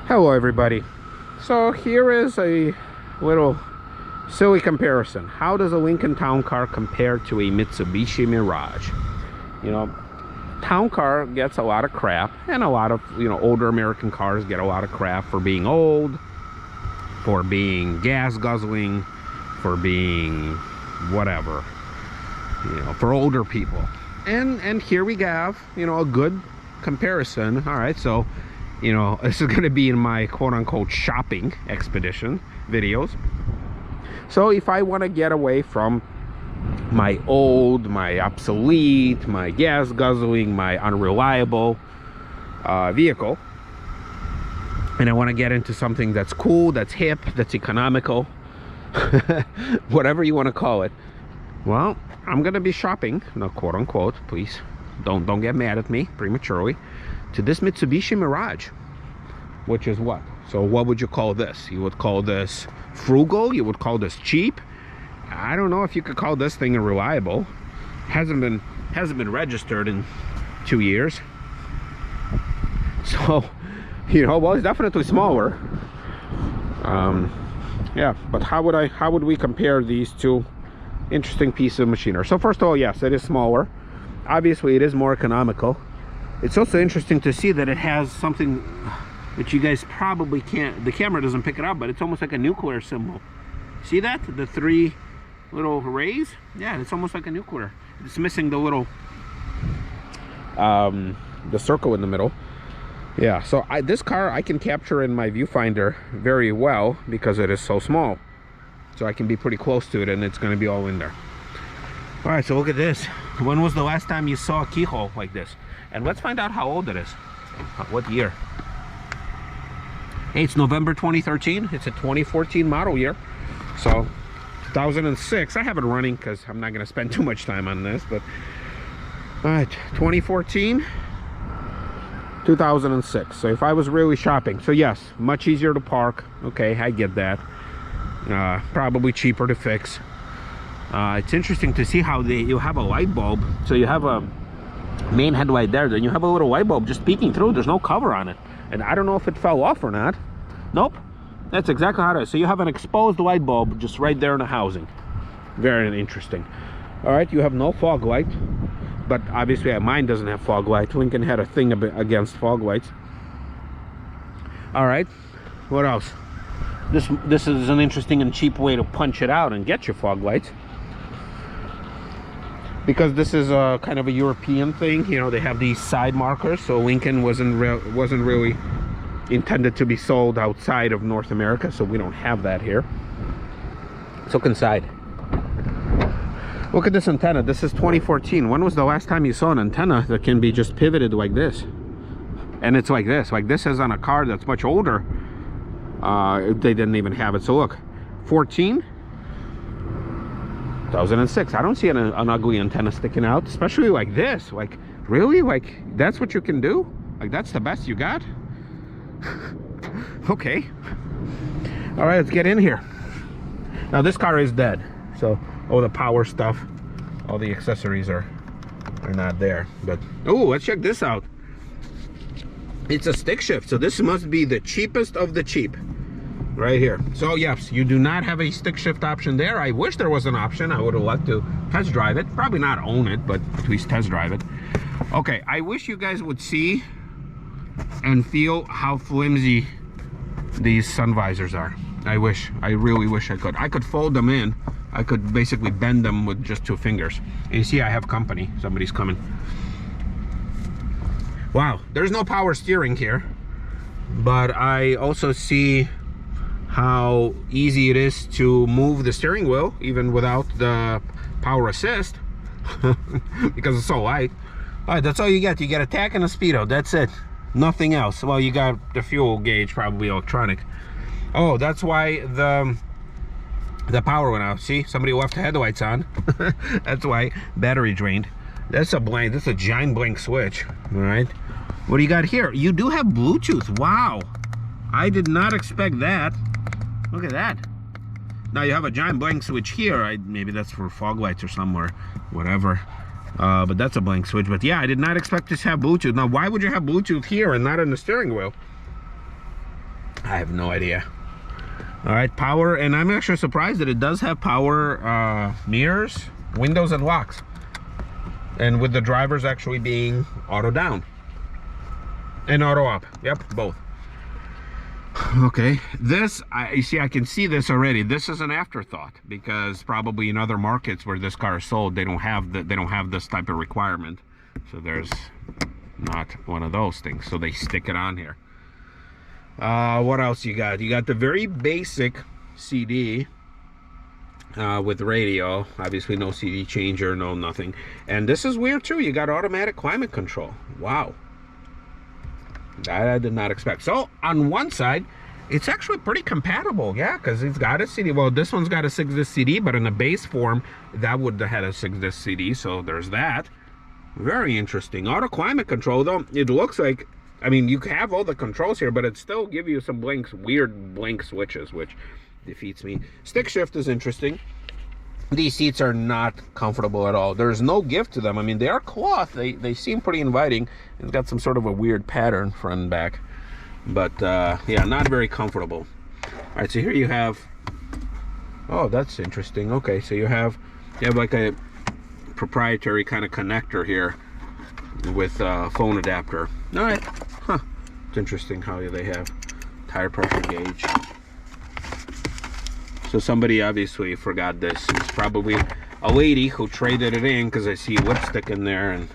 Hello everybody. So here is a little silly comparison. How does a Lincoln Town Car compare to a Mitsubishi Mirage? You know, Town Car gets a lot of crap, and a lot of, older American cars get a lot of crap for being old, for being gas guzzling, for being whatever, for older people. And here we have, a good comparison. All right, so this is going to be in my quote-unquote shopping expedition videos. So if I want to get away from my old, my obsolete, my gas guzzling, my unreliable vehicle, and I want to get into something that's cool, that's hip, that's economical, whatever you want to call it, well, I'm going to be shopping, quote-unquote, please don't get mad at me prematurely, to this Mitsubishi Mirage, which is what? So what would you call this? You would call this frugal? You would call this cheap? I don't know if you could call this thing reliable. Hasn't been registered in 2 years. So, well, it's definitely smaller. Yeah, but how would we compare these two interesting pieces of machinery? So first of all, yes, it is smaller. Obviously, it is more economical. It's also interesting to see that it has something that you guys probably can't, the camera doesn't pick it up, but it's almost like a nuclear symbol. See that? The three little rays? Yeah, it's almost like a nuclear. It's missing the little, the circle in the middle. Yeah, so this car I can capture in my viewfinder very well because it is so small. So I can be pretty close to it and it's going to be all in there. All right, so look at this. When was the last time you saw a keyhole like this? And let's find out how old it is. What year? Hey, it's November 2013. It's a 2014 model year. So 2006. I have it running because I'm not going to spend too much time on this. But all right, 2014, 2006. So if I was really shopping, so yes, much easier to park. Okay, I get that. Probably cheaper to fix. It's interesting to see how you have a light bulb. So you have a main headlight there, then you have a little light bulb just peeking through. There's no cover on it, and I don't know if it fell off or not. Nope, that's exactly how it is. So you have an exposed light bulb just right there in the housing. Very interesting. All right, you have no fog light, but obviously mine doesn't have fog light. Lincoln had a thing against fog lights. All right, what else? This is an interesting and cheap way to punch it out and get your fog lights, because this is a kind of a European thing. They have these side markers, so Lincoln wasn't really intended to be sold outside of North America, so we don't have that here. Let's look inside. Look at this antenna. This is 2014. When was the last time you saw an antenna that can be just pivoted like this? And it's like this. Like this is on a car that's much older. They didn't even have it. So look, 14, 2006. I don't see an ugly antenna sticking out, especially like this. Like, really? Like, that's what you can do? Like, that's the best you got? Okay. All right, let's get in here. Now, this car is dead. So, all the power stuff, all the accessories are not there. But, oh, let's check this out. It's a stick shift. So, this must be the cheapest of the cheap. Right here. So yes, you do not have a stick shift option there. I wish there was an option. I would have liked to test drive it. Probably not own it, but at least test drive it. Okay, I wish you guys would see and feel how flimsy these sun visors are. I really wish I could. I could fold them in. I could basically bend them with just 2 fingers. And you see I have company. Somebody's coming. Wow, there's no power steering here. But I also see how easy it is to move the steering wheel even without the power assist because it's so light. All right, that's all you get. You get a tach and a speedo. That's it. Nothing else. Well, you got the fuel gauge, probably electronic. Oh, that's why the power went out. See, somebody left the headlights on. That's why. Battery drained. That's a blank. That's a giant blank switch. All right. What do you got here? You do have Bluetooth. Wow. I did not expect that. Look at that. Now you have a giant blank switch here. Maybe that's for fog lights or somewhere, whatever. But that's a blank switch. But yeah, I did not expect this to have Bluetooth. Now, why would you have Bluetooth here and not in the steering wheel? I have no idea. All right, power, and I'm actually surprised that it does have power mirrors, windows, and locks. And with the drivers actually being auto down and auto up. Yep, both. Okay, this, you see, I can see this already. This is an afterthought because probably in other markets where this car is sold, they don't have this type of requirement. So there's not one of those things. So they stick it on here. What else you got? You got the very basic CD with radio. Obviously no CD changer, no nothing. And this is weird too. You got automatic climate control. Wow. That I did not expect. So on one side, it's actually pretty compatible, yeah, because it's got a CD. Well, this one's got a 6-disc CD, but in the base form, that would have had a 6-disc CD. So there's that. Very interesting. Auto climate control, though, it looks like, I mean, you have all the controls here, but it still give you some weird blank switches, which defeats me. Stick shift is interesting. These seats are not comfortable at all. There's no give to them. I mean, they are cloth. They seem pretty inviting. It's got some sort of a weird pattern front and back. But, yeah, not very comfortable. All right, so here you have... Oh, that's interesting. Okay, so you have like a proprietary kind of connector here with a phone adapter. All right. Huh. It's interesting how they have tire pressure gauge. So somebody obviously forgot this. It's probably a lady who traded it in because I see lipstick in there and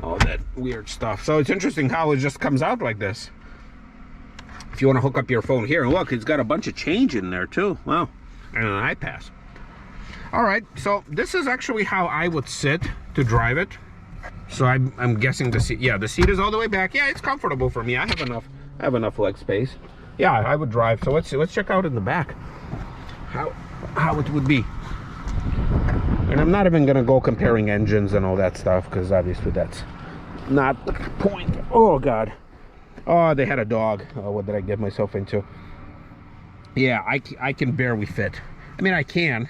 all that weird stuff. So it's interesting how it just comes out like this. If you want to hook up your phone here, and look, it's got a bunch of change in there too. Wow, and an iPass. All right, so this is actually how I would sit to drive it. So I'm guessing the seat. Yeah, the seat is all the way back. Yeah, it's comfortable for me. I have enough leg space. Yeah, I would drive. So let's see. Let's check out in the back how it would be. And I'm not even gonna go comparing engines and all that stuff because obviously that's not the point. Oh God. Oh, they had a dog. Oh, what did I get myself into? Yeah, I can barely fit. I mean, I can,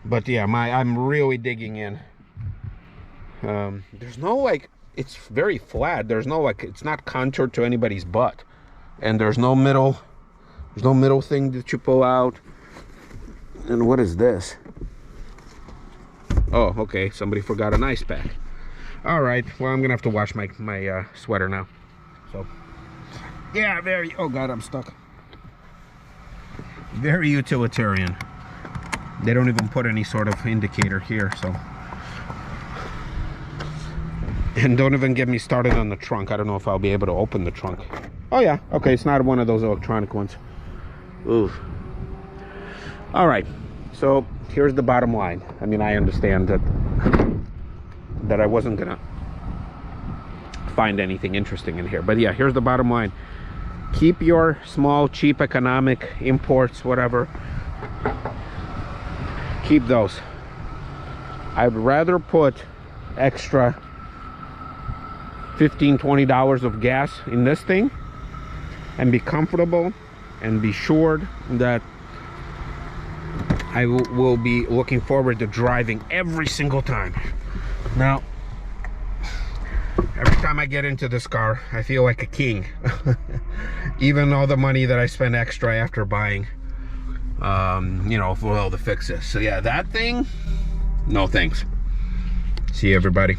but yeah, I'm really digging in. There's no, like, it's very flat. There's no, like, it's not contoured to anybody's butt, and there's no middle thing that you pull out. And what is this? Oh, okay, somebody forgot an ice pack. All right, well, I'm gonna have to wash my sweater now. So yeah, oh God, I'm stuck. Very utilitarian. They don't even put any sort of indicator here, so. And don't even get me started on the trunk. I don't know if I'll be able to open the trunk. Oh yeah, okay, it's not one of those electronic ones. Ooh. All right, so here's the bottom line. I mean, I understand that I wasn't gonna find anything interesting in here, but yeah, here's the bottom line. Keep your small, cheap, economic imports, whatever. Keep those. I'd rather put extra $15, $20 of gas in this thing and be comfortable and be sure that I will be looking forward to driving every single time. Now, every time I get into this car, I feel like a king. Even all the money that I spend extra after buying, you know, for all the fixes. So yeah, that thing, no thanks. See you, everybody.